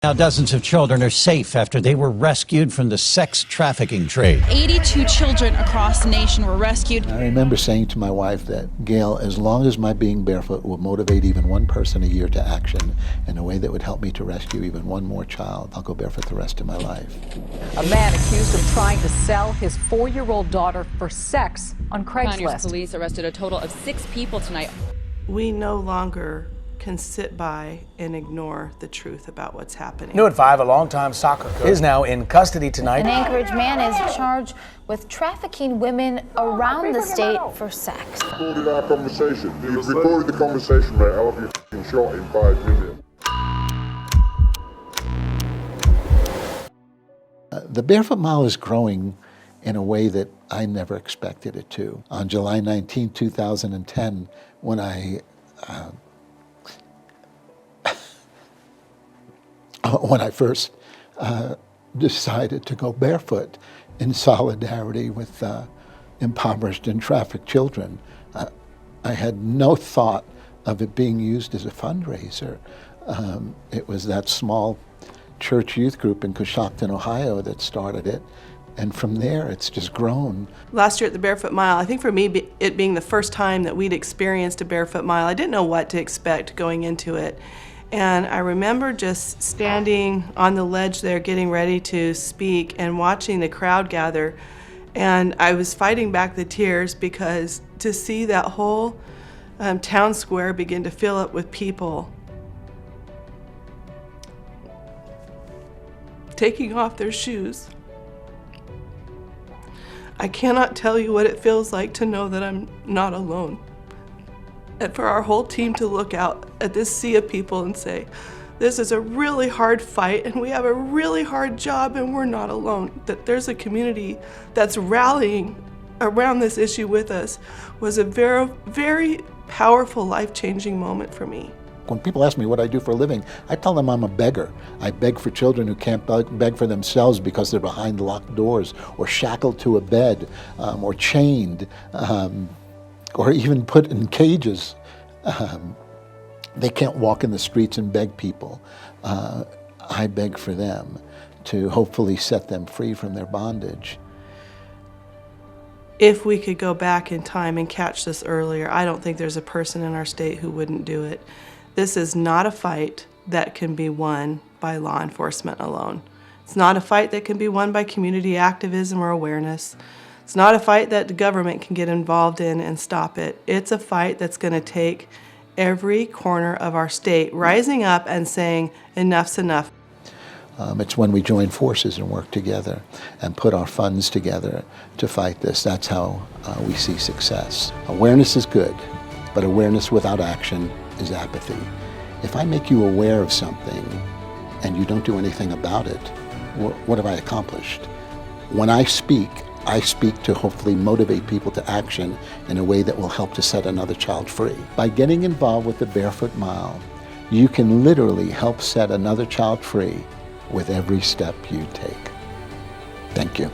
Now dozens of children are safe after they were rescued from the sex trafficking trade. 82 children across the nation were rescued. I remember saying to my wife that, Gail, as long as my being barefoot will motivate even one person a year to action in a way that would help me to rescue even one more child, I'll go barefoot the rest of my life. A man accused of trying to sell his 4-year-old daughter for sex on Craigslist. Conyers police arrested a total of 6 people tonight. We no longer can sit by and ignore the truth about what's happening. New at 5, a longtime soccer coach is now in custody tonight. An Anchorage man is charged with trafficking women around the state for sex. Recorded our conversation. You've recorded the conversation, mate. I'll have you shot in 5 million. The Barefoot Mile is growing in a way that I never expected it to. On July 19, 2010, when I first decided to go barefoot in solidarity with impoverished and trafficked children, I had no thought of it being used as a fundraiser. It was that small church youth group in Coshocton, Ohio that started it. And from there, it's just grown. Last year at the Barefoot Mile, I think for me, it being the first time that we'd experienced a Barefoot Mile, I didn't know what to expect going into it. And I remember just standing on the ledge there getting ready to speak and watching the crowd gather. And I was fighting back the tears because to see that whole town square begin to fill up with people taking off their shoes. I cannot tell you what it feels like to know that I'm not alone. And for our whole team to look out at this sea of people and say, this is a really hard fight and we have a really hard job and we're not alone. That there's a community that's rallying around this issue with us was a very, very powerful, life-changing moment for me. When people ask me what I do for a living, I tell them I'm a beggar. I beg for children who can't beg for themselves because they're behind locked doors or shackled to a bed or chained or even put in cages. They can't walk in the streets and beg people. I beg for them to hopefully set them free from their bondage. If we could go back in time and catch this earlier, I don't think there's a person in our state who wouldn't do it. This is not a fight that can be won by law enforcement alone. It's not a fight that can be won by community activism or awareness. It's not a fight that the government can get involved in and stop it. It's a fight that's going to take every corner of our state rising up and saying, enough's enough. It's when we join forces and work together and put our funds together to fight this. That's how we see success. Awareness is good, but awareness without action is apathy. If I make you aware of something and you don't do anything about it, what have I accomplished? When I speak to hopefully motivate people to action in a way that will help to set another child free. By getting involved with the Barefoot Mile, you can literally help set another child free with every step you take. Thank you.